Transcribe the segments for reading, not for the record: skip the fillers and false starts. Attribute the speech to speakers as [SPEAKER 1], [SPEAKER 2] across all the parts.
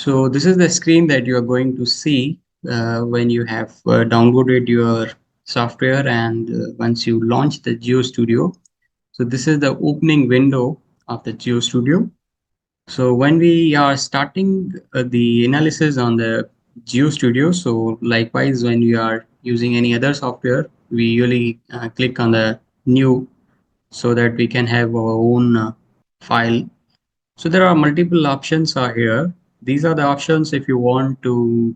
[SPEAKER 1] So this is the screen that you are going to see when you have downloaded your software and once you launch the GeoStudio. So this is the opening window of the GeoStudio. So when we are starting the analysis on the GeoStudio, so likewise when you are using any other software, we usually click on the new so that we can have our own file. So there are multiple options are here. These are the options if you want to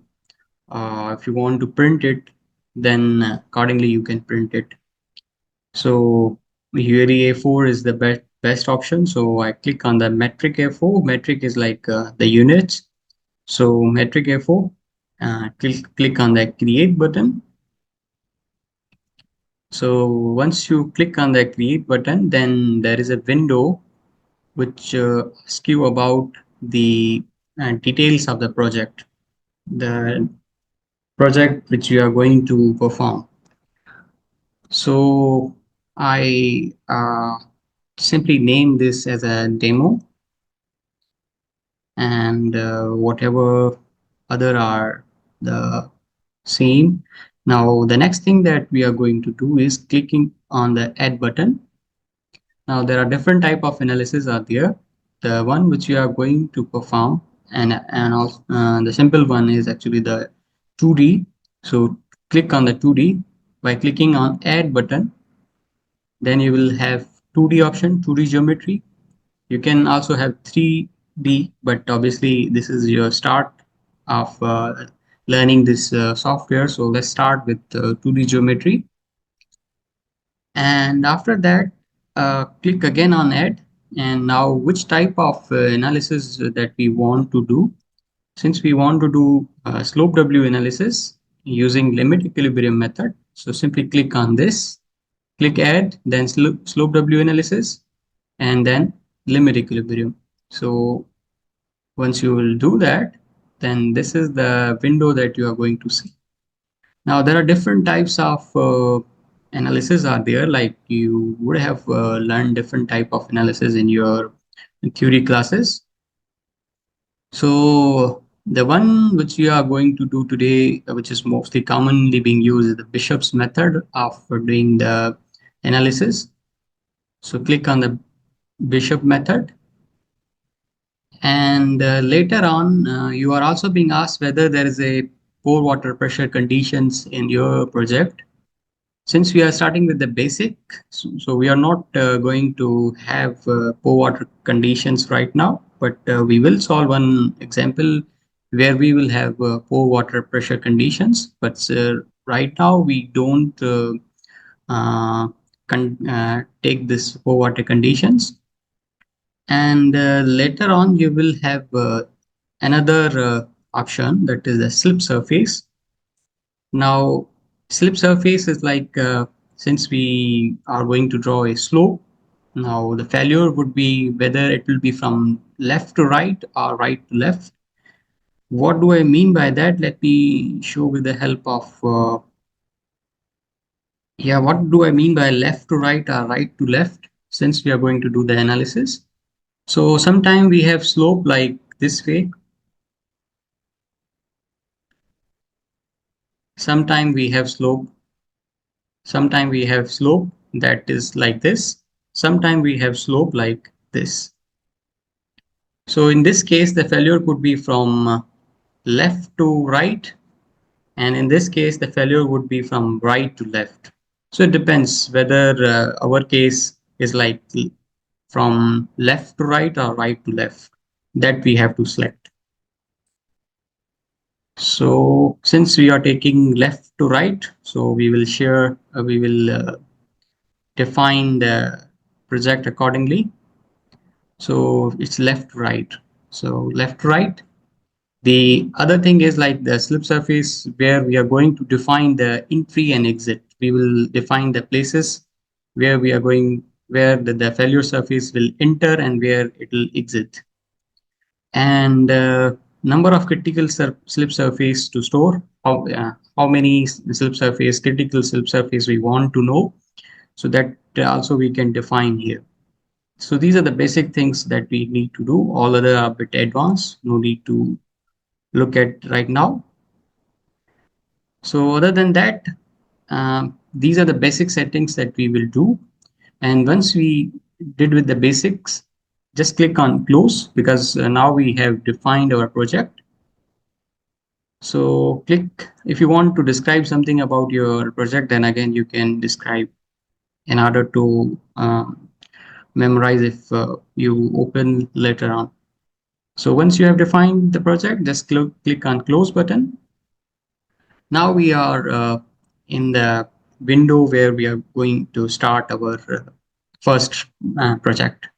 [SPEAKER 1] print it, then accordingly you can print it. So UAE A4 is the best option. So I click on the metric A4. Metric is like the units. So metric A4. Click on the create button. So once you click on the create button, then there is a window which asks you about the details of the project, the project which you are going to perform. So I simply name this as a demo, and whatever other are the same. Now the next thing that we are going to do is clicking on the add button. Now there are different type of analysis are there. The one which you are going to perform and also the simple one is actually the 2D. So click on the 2D. By clicking on add button, then you will have 2D option, 2D geometry. You can also have 3D, but obviously this is your start of learning this software. So let's start with 2D geometry. And after that, click again on add. And now which type of analysis that we want to do. Since we want to do slope W analysis using limit equilibrium method, so simply click on this, click add, then slope W analysis, and then limit equilibrium. So once you will do that, then this is the window that you are going to see. Now there are different types of analysis are there, like you would have learned different type of analysis in your theory classes. So the one which we are going to do today, which is mostly commonly being used, is the Bishop's method of doing the analysis. So click on the Bishop method. And later on, you are also being asked whether there is a pore water pressure conditions in your project. Since we are starting with the basic, so we are not going to have pore water conditions right now, but we will solve one example where we will have pore water pressure conditions. But right now we don't take this pore water conditions. And later on, you will have another option, that is the slip surface. Now, slip surface is like since we are going to draw a slope, now the failure would be whether it will be from left to right or right to left. What do I mean by that? Let me show with the help of what do I mean by left to right or right to left, since we are going to do the analysis. So sometime we have slope like this way. Sometime we have slope. Sometime we have slope that is like this. Sometime we have slope like this. So in this case, the failure could be from left to right. And in this case, the failure would be from right to left. So it depends whether our case is like from left to right or right to left, that we have to select. So since we are taking left to right, so we will define the project accordingly. So it's left right. So left right. The other thing is like the slip surface, where we are going to define the entry and exit. We will define the places where we are going, where the failure surface will enter and where it will exit. And number of critical slip surface to store, how many critical slip surface we want to know. So that also we can define here. So these are the basic things that we need to do. All other are a bit advanced, no need to look at right now. So other than that, these are the basic settings that we will do. And once we did with the basics, just click on close, because now we have defined our project. So click, if you want to describe something about your project, then again you can describe in order to memorize if you open later on. So once you have defined the project, just click on close button. Now we are in the window where we are going to start our first project.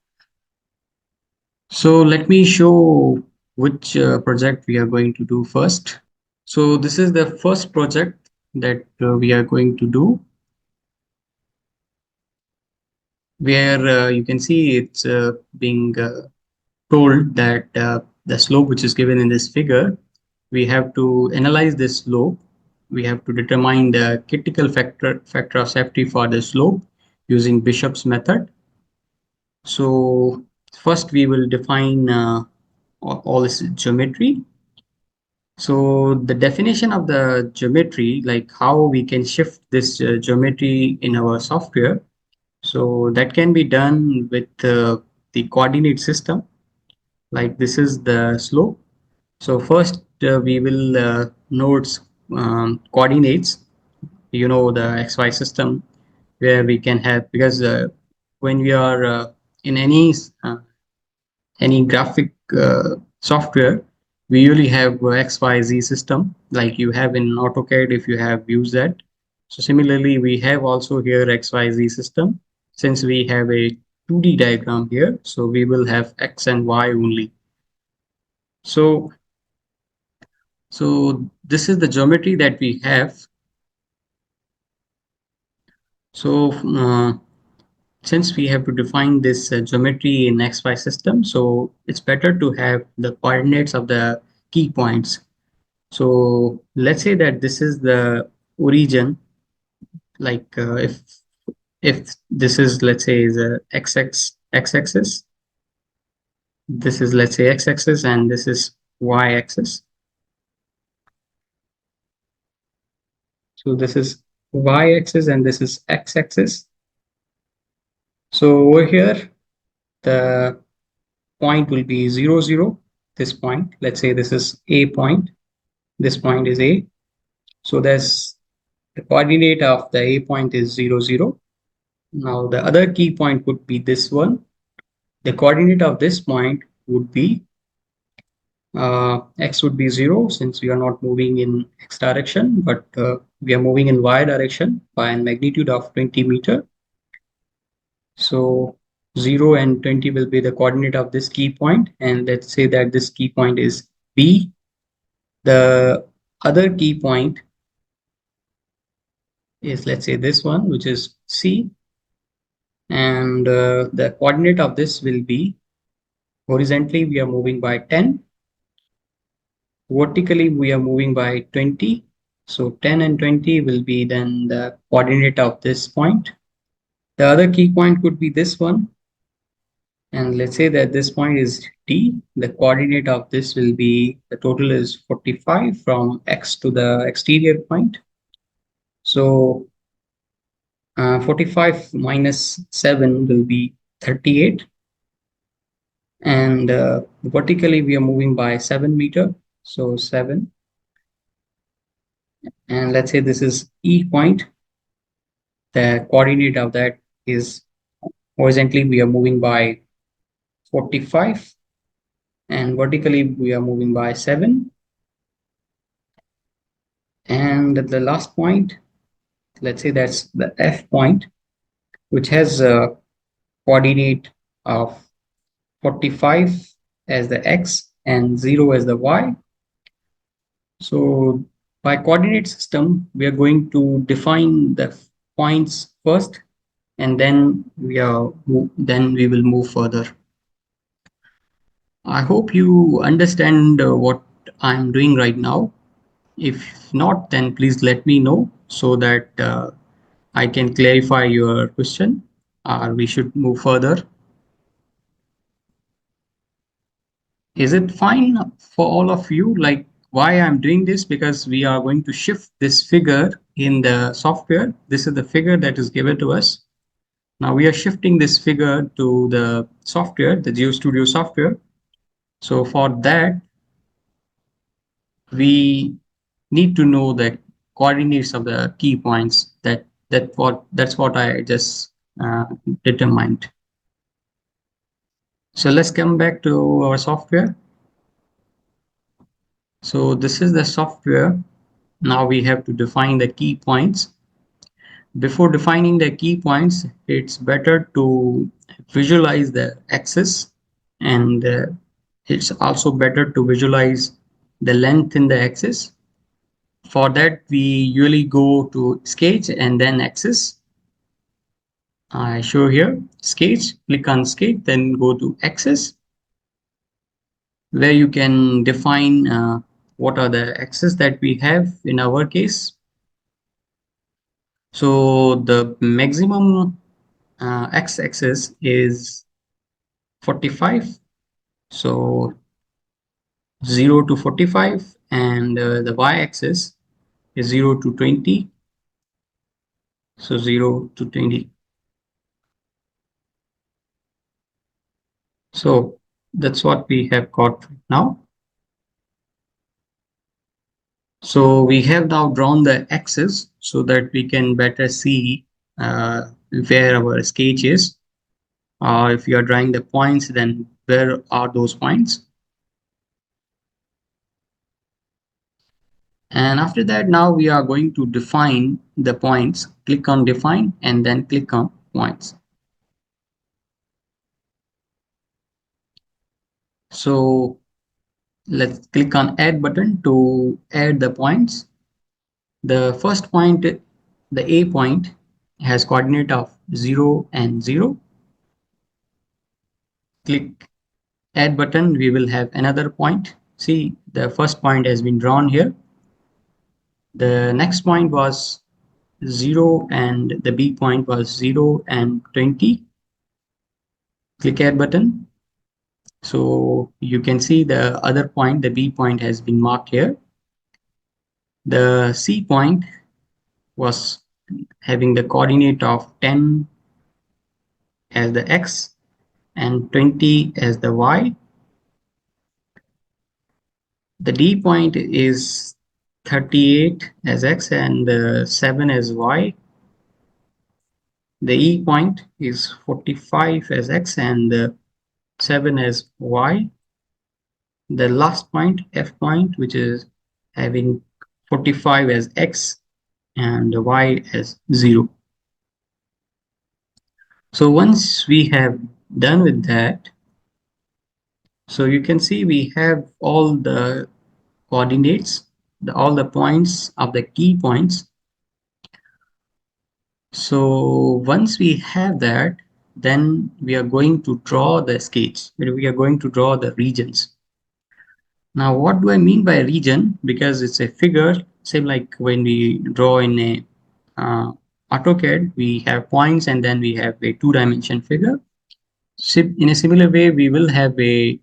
[SPEAKER 1] So let me show which project we are going to do first. So this is the first project that we are going to do, where you can see it's being told that the slope which is given in this figure, we have to analyze this slope. We have to determine the critical factor of safety for the slope using Bishop's method. So first we will define all this geometry. So the definition of the geometry, like how we can shift this geometry in our software, so that can be done with the coordinate system. Like this is the slope. So first we will nodes coordinates, the XY system, where we can have, because when we are in any graphic software, we usually have XYZ system like you have in AutoCAD if you have used that. So similarly, we have also here XYZ system. Since we have a 2D diagram here, so we will have X and Y only. So this is the geometry that we have. So since we have to define this geometry in XY system, so it's better to have the coordinates of the key points. So let's say that this is the origin, like if this is, let's say, is a x-axis, this is, let's say, x-axis, and this is y-axis. So this is y-axis and this is x-axis. So over here, the point will be 0, 0. This point, let's say this is A point. This point is A. So there's the coordinate of the A point is 0, 0. Now the other key point would be this one. The coordinate of this point would be x would be 0, since we are not moving in x direction, but we are moving in y direction by a magnitude of 20 meter. So 0 and 20 will be the coordinate of this key point, and let's say that this key point is B. The other key point is, let's say, this one, which is C, and the coordinate of this will be, horizontally we are moving by 10, vertically we are moving by 20. So 10 and 20 will be then the coordinate of this point. The other key point could be this one, and let's say that this point is D. The coordinate of this will be, the total is 45 from X to the exterior point. So 45 minus 7 will be 38. And vertically we are moving by 7 meter. So 7. And let's say this is E point. The coordinate of that is, horizontally we are moving by 45, and vertically we are moving by 7. And the last point, let's say that's the F point, which has a coordinate of 45 as the X and 0 as the Y. So by coordinate system, we are going to define the points first, and then we will move further. I hope you understand what I'm doing right now. If not, then please let me know so that I can clarify your question, or we should move further. Is it fine for all of you? Like, why I'm doing this, because we are going to shift this figure in the software. This is the figure that is given to us. Now we are shifting this figure to the software, the GeoStudio software. So for that, we need to know the coordinates of the key points. That's what I just determined. So let's come back to our software. So this is the software. Now we have to define the key points. Before defining the key points, it's better to visualize the axis, and it's also better to visualize the length in the axis. For that, we usually go to sketch and then axis. I show here sketch, click on sketch, then go to axis, where you can define what are the axes that we have in our case. So the maximum x-axis is 45. So 0 to 45, and the y-axis is 0 to 20. So 0 to 20. So that's what we have got now. So we have now drawn the axis so that we can better see where our sketch is. If you are drawing the points, then where are those points? And after that, now we are going to define the points. Click on define and then click on points. So let's click on add button to add the points. The first point, the A point, has coordinate of 0 and 0. Click add button, we will have another point. See, the first point has been drawn here. The next point was 0 and the B point was 0 and 20. Click add button. So you can see the other point, the B point, has been marked here. The C point was having the coordinate of 10 as the X and 20 as the Y. The D point is 38 as X and 7 as Y. The E point is 45 as X and 7 as Y. The last point, F point, which is having 45 as X and Y as 0. So once we have done with that, so you can see we have all the coordinates, all the points of the key points. So once we have that, then we are going to draw the sketch. We are going to draw the regions. Now, what do I mean by region? Because it's a figure, same like when we draw in a AutoCAD, we have points and then we have a two-dimension figure. In a similar way, we will have a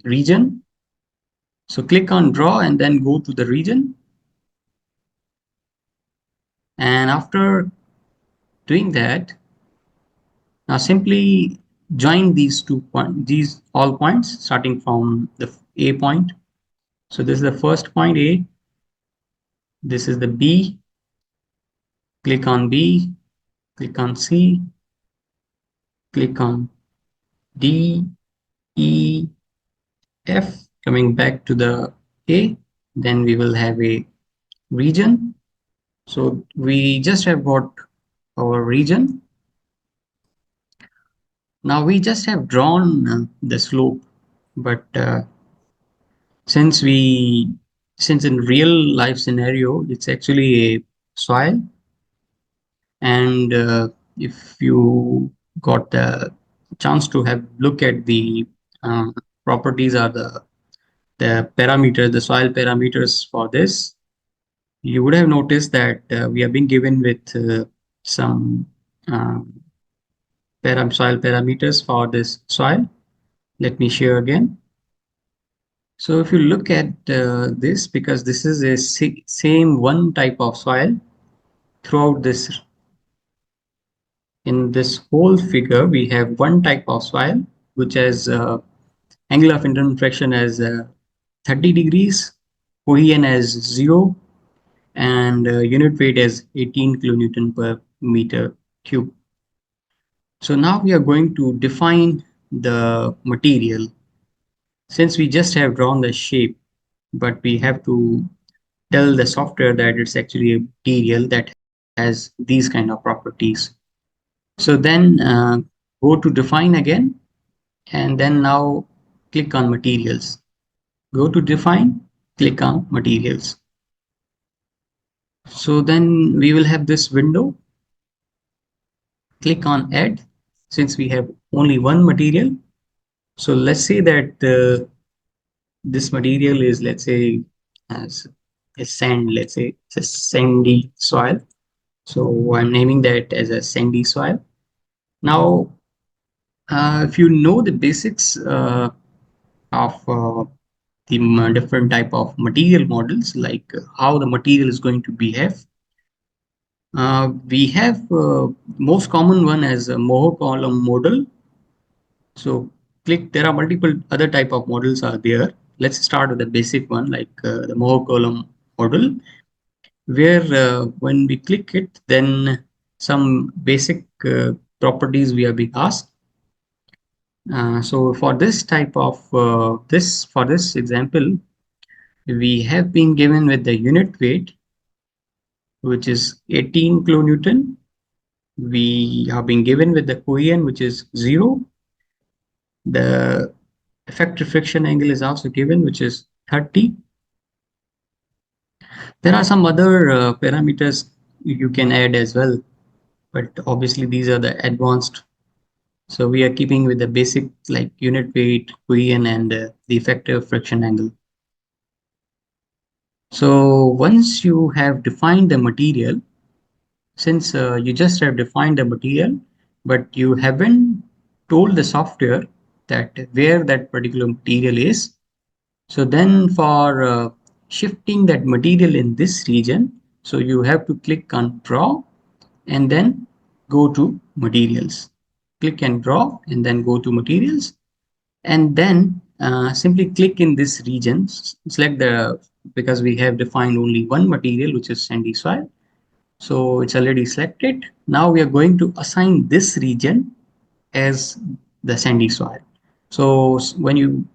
[SPEAKER 1] region. So click on draw and then go to the region. And after doing that, now simply join these these all points starting from the A point. So this is the first point A. This is the B. Click on B. Click on C. Click on D, E, F. Coming back to the A, then we will have a region. So we just have got our region. Now we just have drawn the slope, but since in real life scenario, it's actually a soil, and if you got the chance to have look at the properties or the parameter, the soil parameters for this, you would have noticed that we have been given with some um, soil parameters for this soil. Let me share again. So if you look at this, because this is a same one type of soil throughout this, in this whole figure, we have one type of soil which has angle of internal friction as 30 degrees, cohesion as 0, and unit weight as 18 kilonewton per meter cube. So now we are going to define the material. Since we just have drawn the shape, but we have to tell the software that it's actually a material that has these kind of properties. So then go to define again, and then now click on materials. Go to define, click on materials. So then we will have this window. Click on add, since we have only one material. So let's say that this material is, let's say, as a sand, let's say it's a sandy soil. So I'm naming that as a sandy soil. Now, if you know the basics of the different type of material models, like how the material is going to behave, we have most common one as a Moho column model. So click, there are multiple other type of models are there. Let's start with the basic one, like the Moho column model, where when we click it, then some basic properties we are being asked. So for this type of for this example, we have been given with the unit weight, which is 18 kilonewton. We have been given with the cohesion, which is 0. The effective friction angle is also given, which is 30. There are some other parameters you can add as well, but obviously these are the advanced. So we are keeping with the basic like unit weight, cohesion, and the effective friction angle. So once you have defined the material, since you just have defined the material, but you haven't told the software that where that particular material is. So then for shifting that material in this region, so you have to click on draw and then go to materials. Click and draw and then go to materials, and then simply click in this region, select the, because we have defined only one material, which is sandy soil. So it's already selected. Now we are going to assign this region as the sandy soil. So when you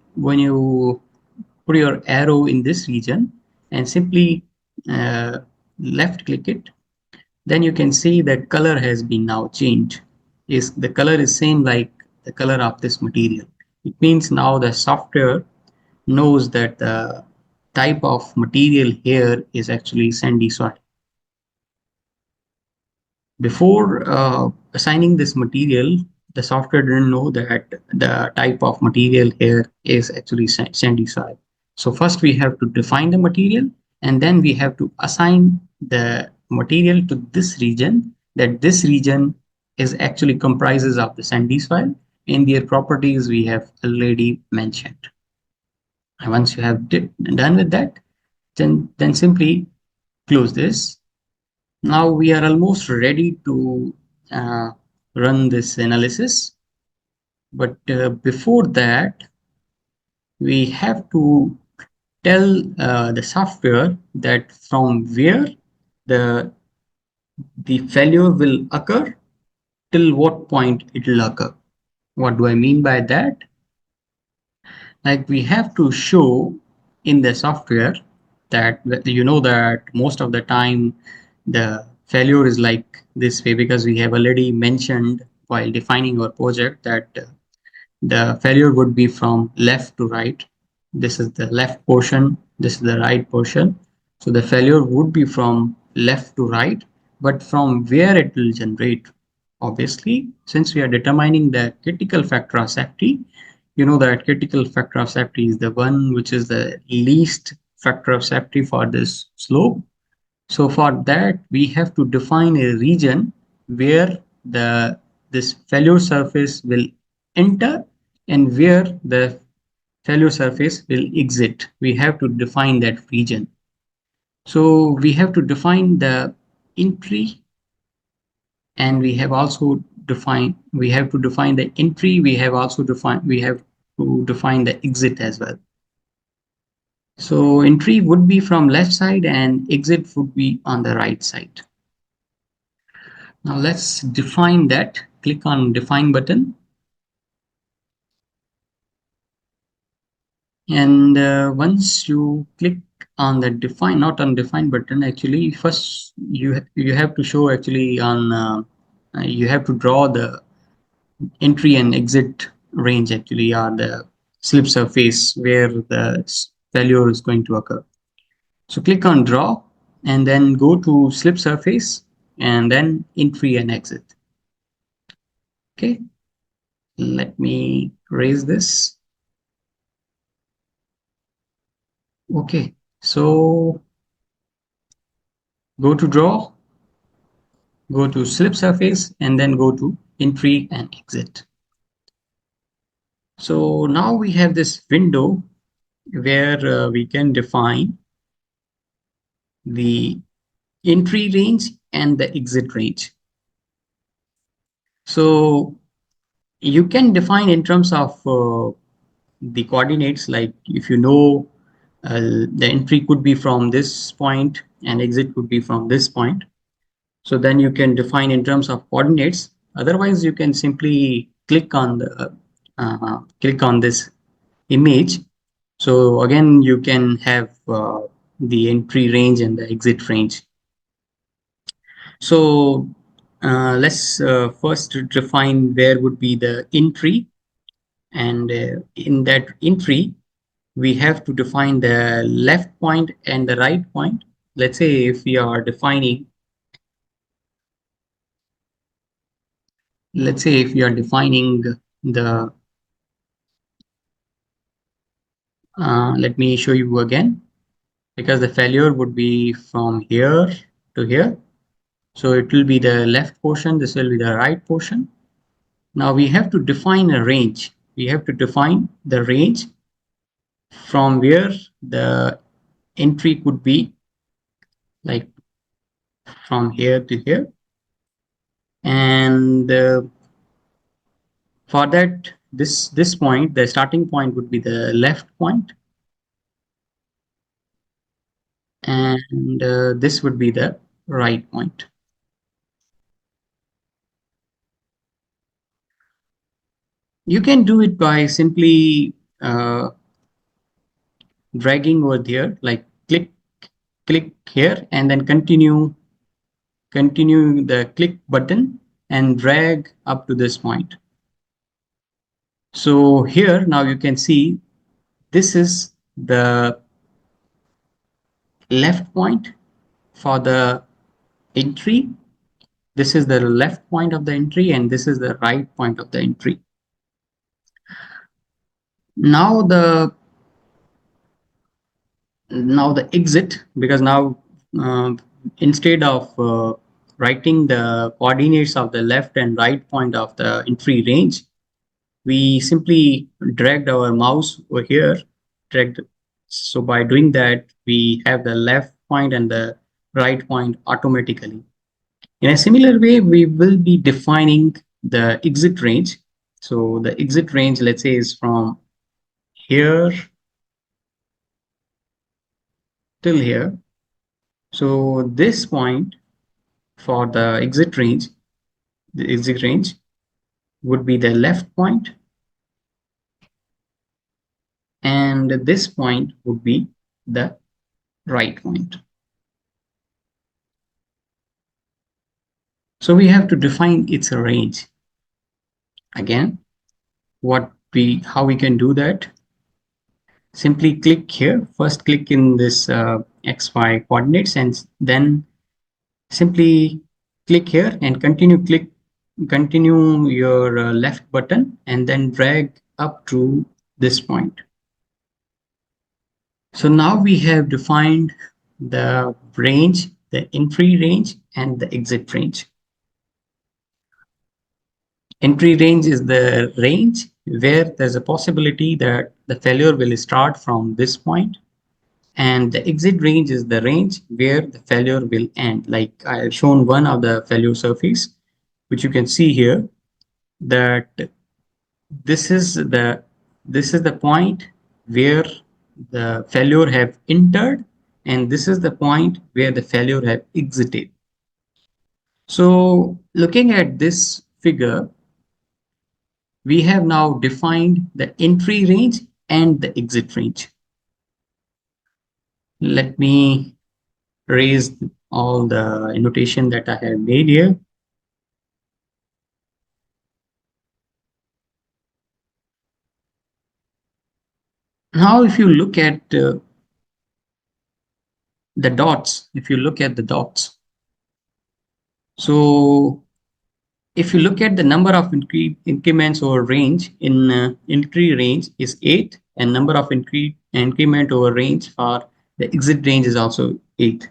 [SPEAKER 1] put your arrow in this region and simply uh, left click it, then you can see that color has been now changed. Is the color is same like the color of this material. It means now the software knows that the type of material here is actually sandy soil. Before assigning this material, the software didn't know that the type of material here is actually sandy soil. So first we have to define the material, and then we have to assign the material to this region, that this region is actually comprises of the sandy soil in their properties we have already mentioned. And once you have done with that, then simply close this. Now we are almost ready to uh, run this analysis. But before that, we have to tell the software that from where the the failure will occur till what point it will occur. What do I mean by that? Like we have to show in the software that you know that most of the time the failure is like this way, because we have already mentioned while defining our project that the failure would be from left to right. This is the left portion, this is the right portion. So the failure would be from left to right, but from where it will generate. Obviously, since we are determining the critical factor of safety, you know that critical factor of safety is the one which is the least factor of safety for this slope. So for that, we have to define a region where the this failure surface will enter and where the failure surface will exit. We have to define that region. So we have to define the entry, and we have also we have to define the entry. We have to define the exit as well. So entry would be from left side and exit would be on the right side. Now let's define that. Click on define button. And once you click on the define, not on define button, actually first you have to show actually on you have to draw the entry and exit range actually, or the slip surface where the failure is going to occur. So click on draw and then go to slip surface and then entry and exit. Okay, let me raise this. Okay, so go to draw, go to slip surface, and then go to entry and exit. So now we have this window where we can define the entry range and the exit range. So you can define in terms of the coordinates, like if you know the entry could be from this point and exit could be from this point. So then you can define in terms of coordinates. Otherwise, you can simply click on this image. So again, you can have the entry range and the exit range. So let's first define where would be the entry, and in that entry, we have to define the left point and the right point. Let's say if we are defining, the let me show you again, because the failure would be from here to here. So it will be the left portion, this will be the right portion. Now we have to define a range. We have to define the range from where the entry could be, like from here to here. And for that, this point, the starting point would be the left point, and this would be the right point. You can do it by simply dragging over there, like click here and then continue the click button and drag up to this point. So here now you can see this is the left point for the entry, this is the left point of the entry, and this is the right point of the entry. Now the exit, because now uh, instead of writing the coordinates of the left and right point of the entry range, we simply dragged our mouse over here, dragged. So by doing that, we have the left point and the right point automatically. In a similar way, we will be defining the exit range. So the exit range, let's say, is from here till here. So this point for the exit range would be the left point, and this point would be the right point. So we have to define its range. Again, how we can do that? Simply click here. First click in this XY coordinates, and then simply click here and continue your left button and then drag up to this point. So now we have defined the range, the entry range and the exit range. Entry range is the range where there's a possibility that the failure will start from this point, and the exit range is the range where the failure will end. Like I have shown one of the failure surface, which you can see here, that this is the this is the point where the failure have entered, and this is the point where the failure have exited. So looking at this figure, we have now defined the entry range and the exit range. Let me raise all the annotation that I have made here. Now, if you look at the dots, so if you look at the number of increments over range in entry range is 8, and number of increment over range for the exit range is also 8.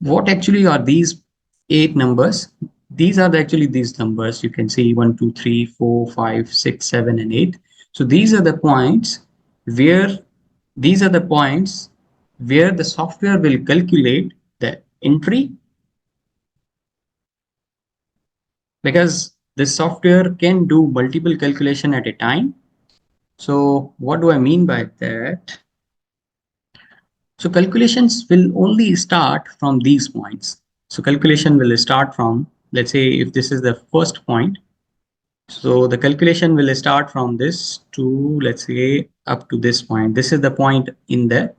[SPEAKER 1] What actually are these 8 numbers? These are actually these numbers. You can see 1, 2, 3, 4, 5, 6, 7, and 8. So these are the points where the software will calculate the entry, because the software can do multiple calculation at a time. So what do I mean by that? So calculations will only start from these points. So calculation will start from, let's say if this is the first point, so the calculation will start from this to, let's say, up to this point. This is the point in the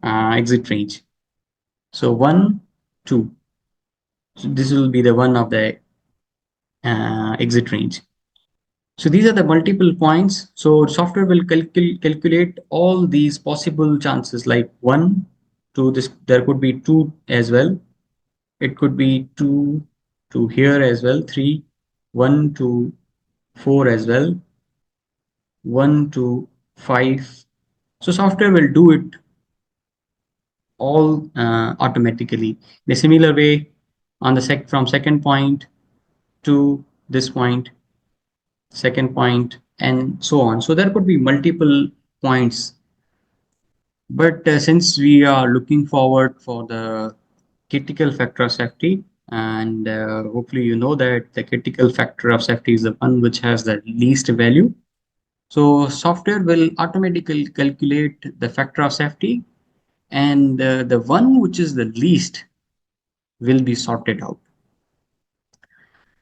[SPEAKER 1] exit range. So 1, 2. So this will be the one of the exit range. So these are the multiple points. So software will calculate all these possible chances, like 1, 2, this, there could be 2 as well. It could be 2 to here as well, 3, 1 to 4 as well, 1 to 5. So software will do it all automatically. In a similar way, on the from second point to this point, second point, and so on. So there could be multiple points, but since we are looking forward for the critical factor of safety, and hopefully you know that the critical factor of safety is the one which has the least value. So software will automatically calculate the factor of safety, and the one which is the least will be sorted out.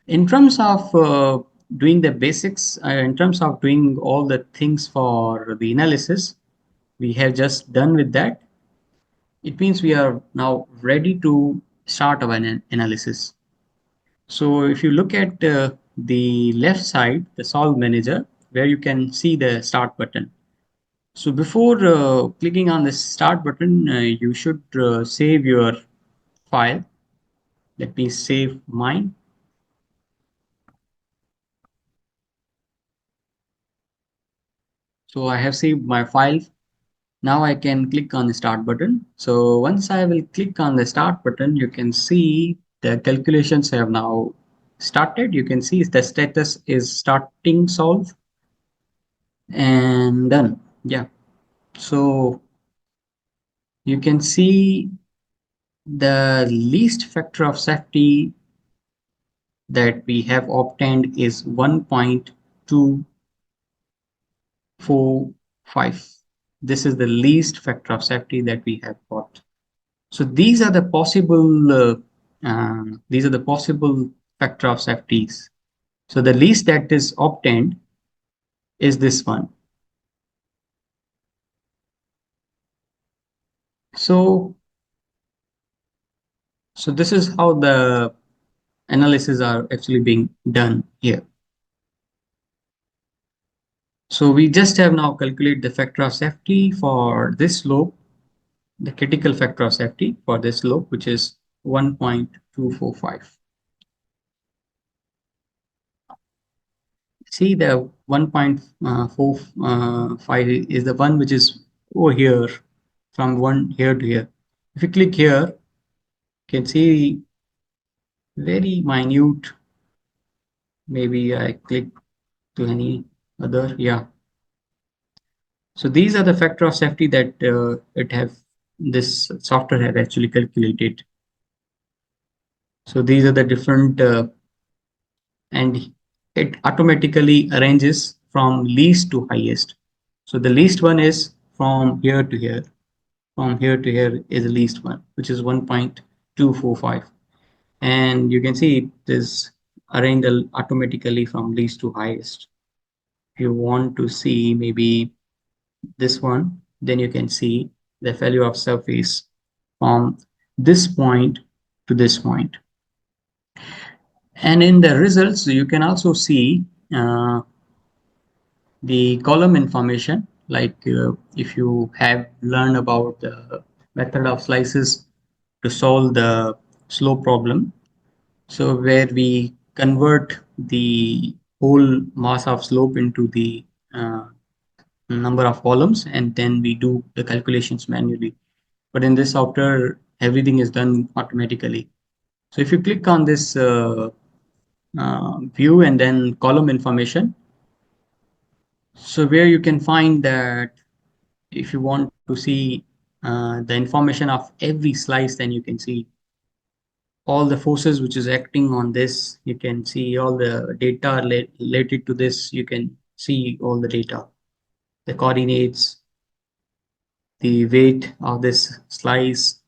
[SPEAKER 1] In terms of doing the basics, in terms of doing all the things for the analysis, we have just done with that. It means we are now ready to start our analysis. So if you look at the left side, the solve manager, where you can see the start button. So before clicking on the start button, you should save your file. Let me save mine. So I have saved my file. Now I can click on the start button. So once I will click on the start button, you can see the calculations have now started. You can see the status is starting solve and done. Yeah. So you can see the least factor of safety that we have obtained is 1.245. This is the least factor of safety that we have got. So these are the possible factor of safeties. So the least that is obtained is this one. So this is how the analysis are actually being done here. So we just have now calculate the factor of safety for this slope, the critical factor of safety for this slope, which is 1.245. See, the 1.45 is the one which is over here, from one here to here. If you click here, you can see very minute Maybe I click to any other. Yeah. So these are the factor of safety that it have this software have actually calculated. So these are the different and it automatically arranges from least to highest. So the least one is from here to here. From here to here is the least one, which is 1.245. And you can see it is arranged automatically from least to highest. If you want to see maybe this one, then you can see the value of surface from this point to this point. And in the results, you can also see the column information, like if you have learned about the method of slices to solve the slope problem. So where we convert the whole mass of slope into the number of columns, and then we do the calculations manually. But in this software, everything is done automatically. So if you click on this view and then column information, so where you can find that if you want to see the information of every slice, then you can see all the forces which is acting on this. You can see all the data related to this. You can see all the data, the coordinates, the weight of this slice,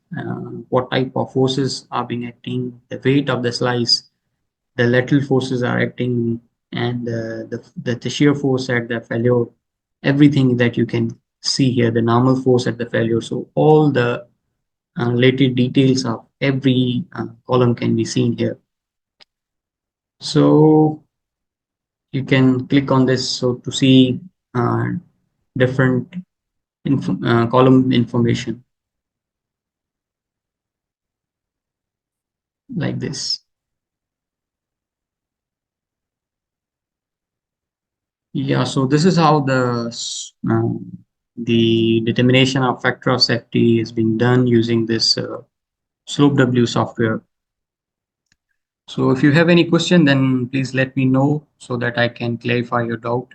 [SPEAKER 1] what type of forces are being acting, the weight of the slice, the lateral forces are acting, and the shear force at the failure, everything that you can see here, the normal force at the failure. So all the related details of every column can be seen here. So you can click on this so to see uh, different column information like this. Yeah, so this is how the determination of factor of safety is being done using this slopew software. So if you have any question, then please let me know so that I can clarify your doubt.